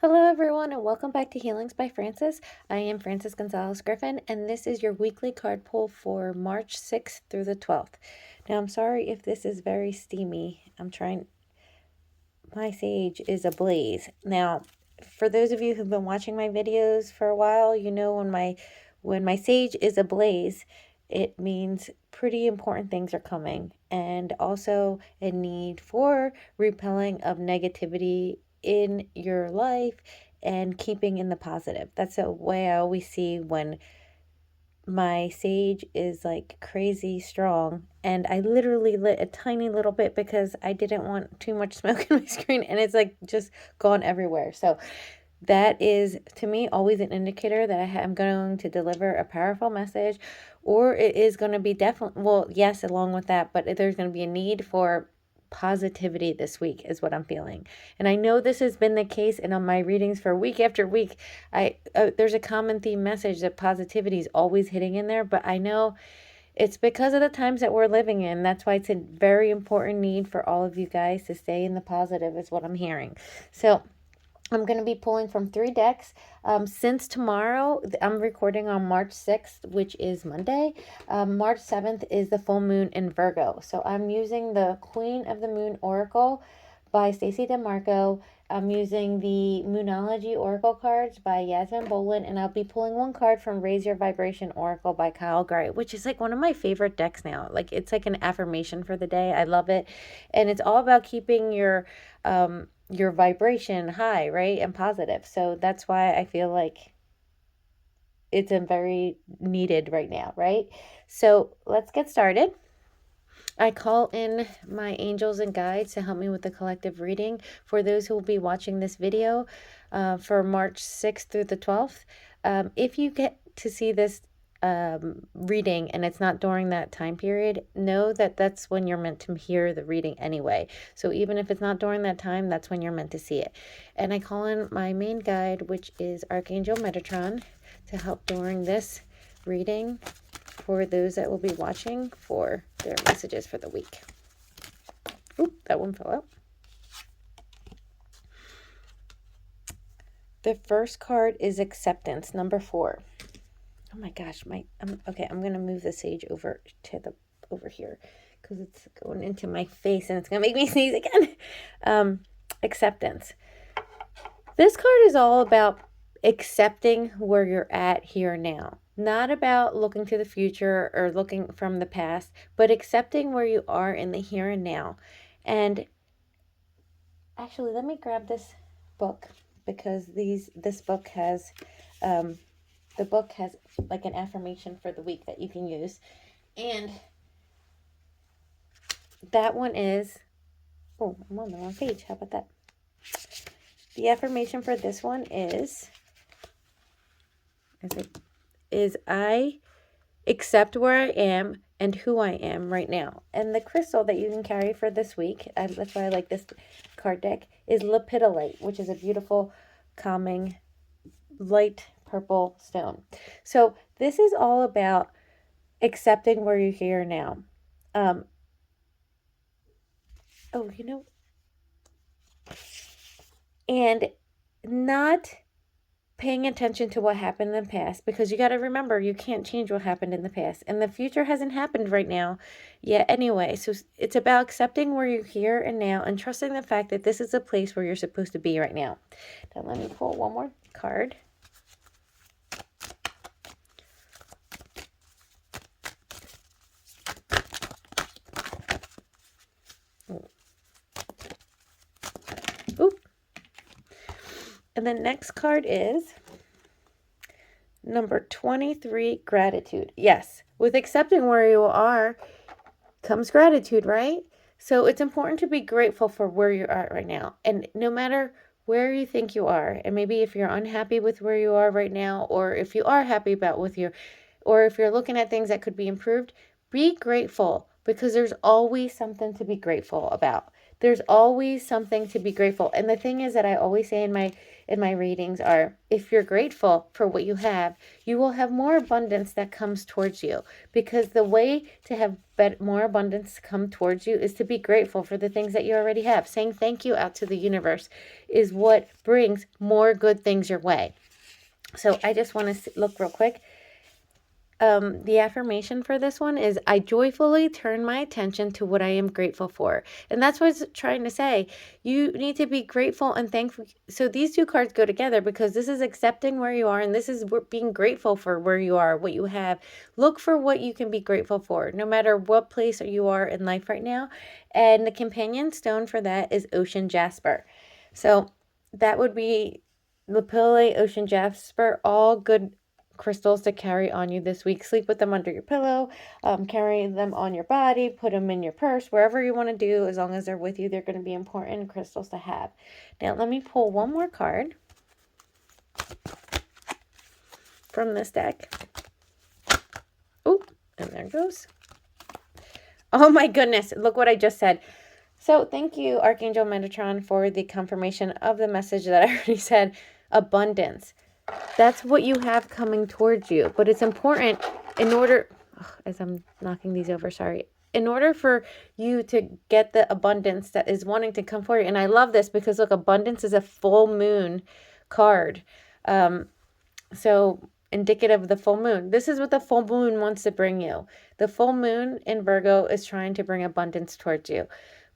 Hello, everyone, and welcome back to Healings by Francis. I am Francis Gonzalez Griffin, and this is your weekly card pull for March 6th through the 12th. Now, I'm sorry if this is very steamy. My sage is ablaze. Now, for those of you who've been watching my videos for a while, you know when my sage is ablaze, it means pretty important things are coming, and also a need for repelling of negativity in your life and keeping in the positive. That's a way I always see when my sage is like crazy strong, and I literally lit a tiny little bit because I didn't want too much smoke in my screen, and it's like just gone everywhere. So that is, to me, always an indicator that I'm going to deliver a powerful message, or it is going to be definitely, well, yes, along with that, but there's going to be a need for positivity this week is what I'm feeling. And I know this has been the case, and on my readings for week after week, there's a common theme message that positivity is always hitting in there, but I know it's because of the times that we're living in. That's why it's a very important need for all of you guys to stay in the positive is what I'm hearing. So I'm going to be pulling from 3 decks. Since tomorrow, I'm recording on March 6th, which is Monday. March 7th is the full moon in Virgo. So I'm using the Queen of the Moon Oracle by Stacey DeMarco. I'm using the Moonology Oracle cards by Yasmin, Boland, and I'll be pulling one card from Raise Your Vibration Oracle by Kyle Gray, which is like one of my favorite decks now. Like, it's like an affirmation for the day. I love it. And it's all about keeping your vibration high, right? And positive. So that's why I feel like it's a very needed right now, right? So let's get started. I call in my angels and guides to help me with the collective reading for those who will be watching this video for March 6th through the 12th. If you get to see this reading and it's not during that time period, know that that's when you're meant to hear the reading anyway. So even if it's not during that time, that's when you're meant to see it. And I call in my main guide, which is Archangel Metatron, to help during this reading for those that will be watching for their messages for the week. Oop, that one fell out. The first card is Acceptance, number 4. Oh my gosh, okay, I'm gonna move the sage over here because it's going into my face and it's gonna make me sneeze again. Acceptance. This card is all about accepting where you're at here now. Not about looking to the future or looking from the past, but accepting where you are in the here and now. And actually, let me grab this book because this book has the book has like an affirmation for the week that you can use. And that one is, oh, I'm on the wrong page. How about that? The affirmation for this one is I accept where I am and who I am right now. And the crystal that you can carry for this week, that's why I like this card deck, is lepidolite, which is a beautiful, calming, light purple stone. So this is all about accepting where you're here now. And not paying attention to what happened in the past, because you got to remember, you can't change what happened in the past, and the future hasn't happened right now yet anyway. So it's about accepting where you're here and now and trusting the fact that this is a place where you're supposed to be right now. Now let me pull one more card. Oop. And the next card is number 23, gratitude. Yes, with accepting where you are comes gratitude, right? So it's important to be grateful for where you're at right now. And no matter where you think you are, and maybe if you're unhappy with where you are right now, or if you are happy about or if you're looking at things that could be improved, be grateful, because there's always something to be grateful about. There's always something to be grateful. And the thing is that I always say in my readings are, if you're grateful for what you have, you will have more abundance that comes towards you. Because the way to have more abundance come towards you is to be grateful for the things that you already have. Saying thank you out to the universe is what brings more good things your way. So I just want to look real quick. The affirmation for this one is, I joyfully turn my attention to what I am grateful for. And that's what it's trying to say. You need to be grateful and thankful. So these two cards go together, because this is accepting where you are, and this is being grateful for where you are, what you have. Look for what you can be grateful for, no matter what place you are in life right now. And the companion stone for that is ocean jasper. So that would be lapillary, ocean jasper, all good crystals to carry on you this week. Sleep with them under your pillow, carry them on your body, put them in your purse, wherever you want to do. As long as they're with you, they're going to be important crystals to have. Now let me pull one more card from this deck. Oh, and there it goes. Oh my goodness, look what I just said. So thank you, Archangel Metatron, for the confirmation of the message that I already said. Abundance. That's what you have coming towards you. But it's important in order, as I'm knocking these over, sorry. In order for you to get the abundance that is wanting to come for you. And I love this because, look, abundance is a full moon card. So indicative of the full moon. This is what the full moon wants to bring you. The full moon in Virgo is trying to bring abundance towards you.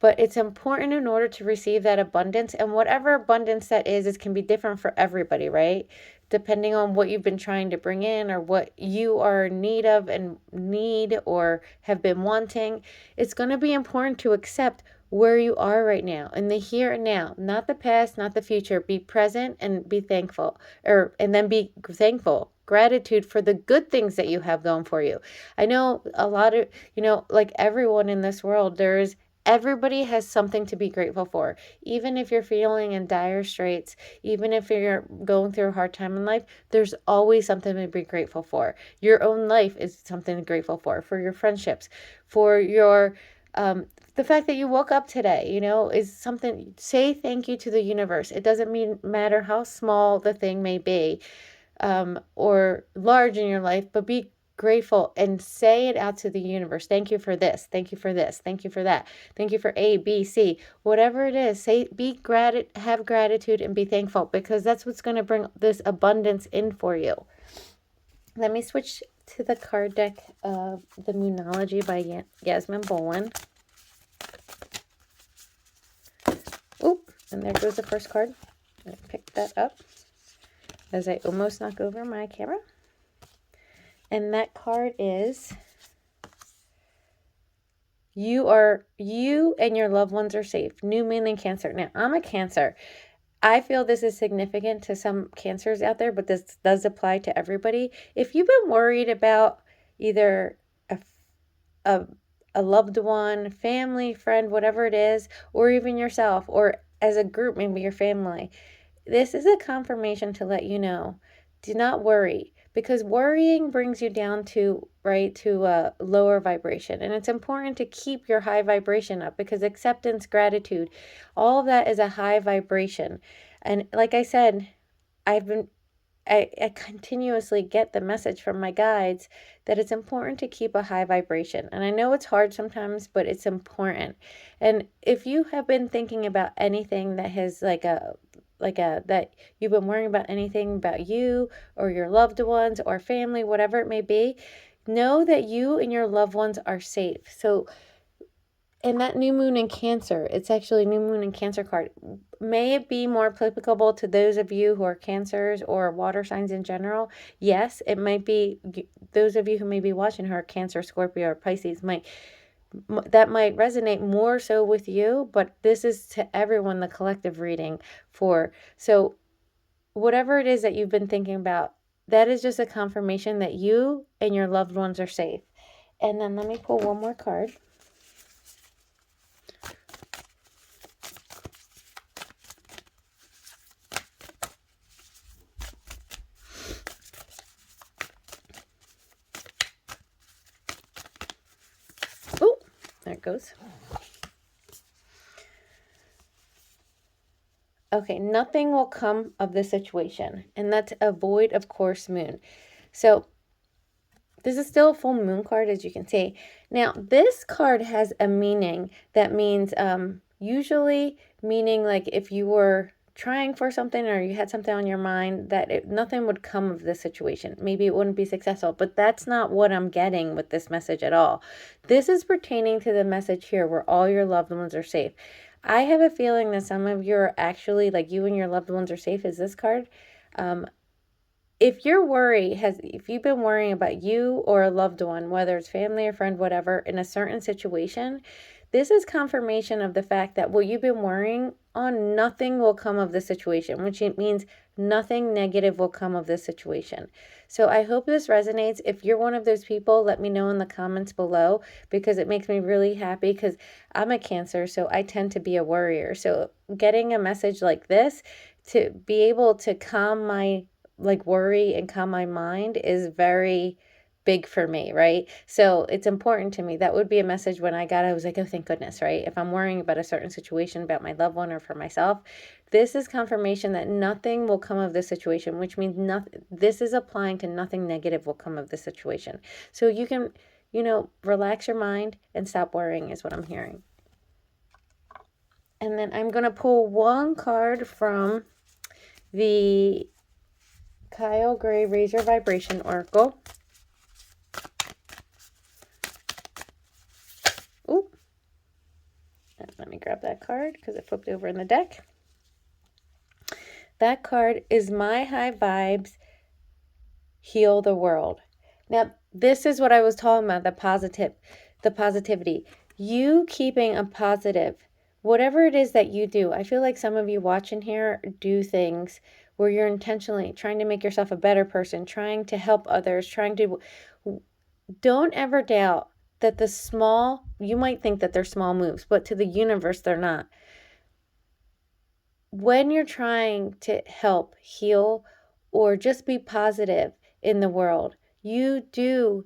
But it's important in order to receive that abundance, and whatever abundance that is, it can be different for everybody, right? Depending on what you've been trying to bring in, or what you are in need of and need or have been wanting. It's going to be important to accept where you are right now, in the here and now, not the past, not the future. Be present and be thankful, and then be thankful. Gratitude for the good things that you have going for you. I know a lot of, like everyone in this world, everybody has something to be grateful for. Even if you're feeling in dire straits, even if you're going through a hard time in life, there's always something to be grateful for. Your own life is something to be grateful for your friendships, for your the fact that you woke up today, is something. Say thank you to the universe. It doesn't matter how small the thing may be, or large in your life, but be grateful and say it out to the universe. Thank you for this. Thank you for this. Thank you for that. Thank you for A, B, C, whatever it is. Have gratitude and be thankful, because that's what's going to bring this abundance in for you. Let me switch to the card deck of the Moonology by Yasmin Boland. Oop, and there goes the first card. I picked that up as I almost knock over my camera. And that card is, you and your loved ones are safe. New moon in Cancer. Now, I'm a Cancer. I feel this is significant to some Cancers out there, but this does apply to everybody. If you've been worried about either a loved one, family, friend, whatever it is, or even yourself, or as a group, maybe your family, this is a confirmation to let you know, do not worry. Because worrying brings you down to a lower vibration. And it's important to keep your high vibration up, because acceptance, gratitude, all of that is a high vibration. And like I said, I continuously get the message from my guides that it's important to keep a high vibration. And I know it's hard sometimes, but it's important. And if you have been thinking about anything that has that you've been worrying about, anything about you or your loved ones or family, whatever it may be, know that you and your loved ones are safe. So, and that new moon in Cancer, it's actually new moon in Cancer card. May it be more applicable to those of you who are Cancers or water signs in general? Yes, it might be. Those of you who may be watching who are Cancer, Scorpio, or Pisces that might resonate more so with you, but this is to everyone, the collective reading for. So whatever it is that you've been thinking about, that is just a confirmation that you and your loved ones are safe. And then let me pull one more card. Oh, there it goes. Okay, nothing will come of this situation. And that's a void of course moon. So this is still a full moon card, as you can see. Now, this card has a meaning that means usually meaning like if you were trying for something or you had something on your mind that nothing would come of this situation. Maybe it wouldn't be successful, but that's not what I'm getting with this message at all. This is pertaining to the message here where all your loved ones are safe. I have a feeling that some of you are actually, like, you and your loved ones are safe is this card. If if you've been worrying about you or a loved one, whether it's family or friend, whatever, in a certain situation, this is confirmation of the fact that what you've been worrying on, nothing will come of the situation, which means nothing negative will come of this situation. So I hope this resonates. If you're one of those people, let me know in the comments below, because it makes me really happy, because I'm a Cancer, so I tend to be a worrier. So getting a message like this to be able to calm my worry and calm my mind is very big for me, right? So it's important to me. That would be a message when I got it. I was like, oh, thank goodness, right? If I'm worrying about a certain situation, about my loved one or for myself, this is confirmation that nothing will come of this situation, which means nothing. This is applying to nothing negative will come of this situation. So you can, relax your mind and stop worrying is what I'm hearing. And then I'm going to pull one card from the Kyle Gray Raise Your Vibration Oracle. Ooh. Let me grab that card because it flipped over in the deck. That card is My High Vibes Heal the World. Now, this is what I was talking about, the positivity. You keeping a positive, whatever it is that you do. I feel like some of you watching here do things where you're intentionally trying to make yourself a better person, trying to help others, don't ever doubt that you might think that they're small moves, but to the universe, they're not. When you're trying to help, heal, or just be positive in the world, you do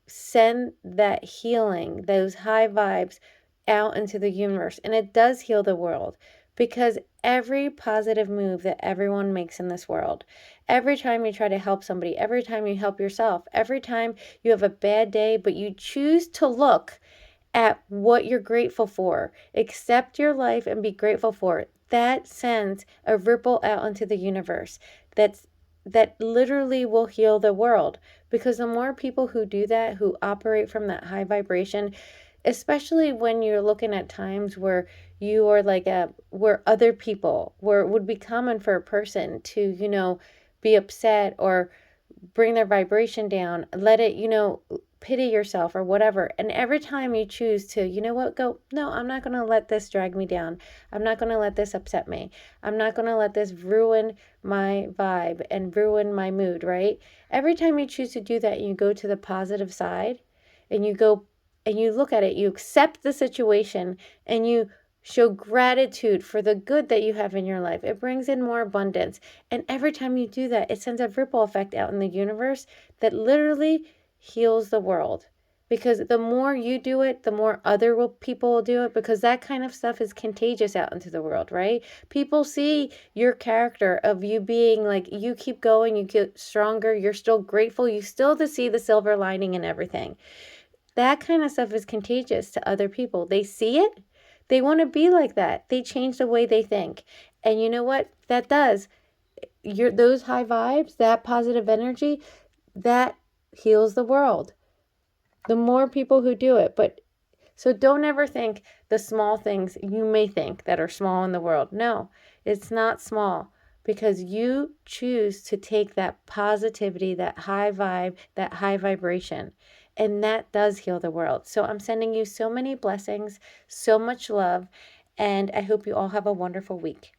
send that healing, those high vibes out into the universe, and it does heal the world. Because every positive move that everyone makes in this world, every time you try to help somebody, every time you help yourself, every time you have a bad day, but you choose to look at what you're grateful for, accept your life and be grateful for it, that sends a ripple out into the universe that literally will heal the world. Because the more people who do that, who operate from that high vibration, especially when you're looking at times where you are where other people, where it would be common for a person to, be upset or bring their vibration down, let it, pity yourself or whatever. And every time you choose to, go, no, I'm not going to let this drag me down. I'm not going to let this upset me. I'm not going to let this ruin my vibe and ruin my mood, right? Every time you choose to do that, you go to the positive side and you go and you look at it, you accept the situation and you show gratitude for the good that you have in your life. It brings in more abundance. And every time you do that, it sends a ripple effect out in the universe that literally heals the world. Because the more you do it, the more other people will do it, because that kind of stuff is contagious out into the world, right? People see your character of you being like, you keep going, you get stronger, you're still grateful, you still to see the silver lining in everything. That kind of stuff is contagious to other people. They see it. They want to be like that. They change the way they think. And you know what that does? Those high vibes, that positive energy, that heals the world. The more people who do it. So don't ever think the small things you may think that are small in the world. No, it's not small, because you choose to take that positivity, that high vibe, that high vibration, and that does heal the world. So I'm sending you so many blessings, so much love, and I hope you all have a wonderful week.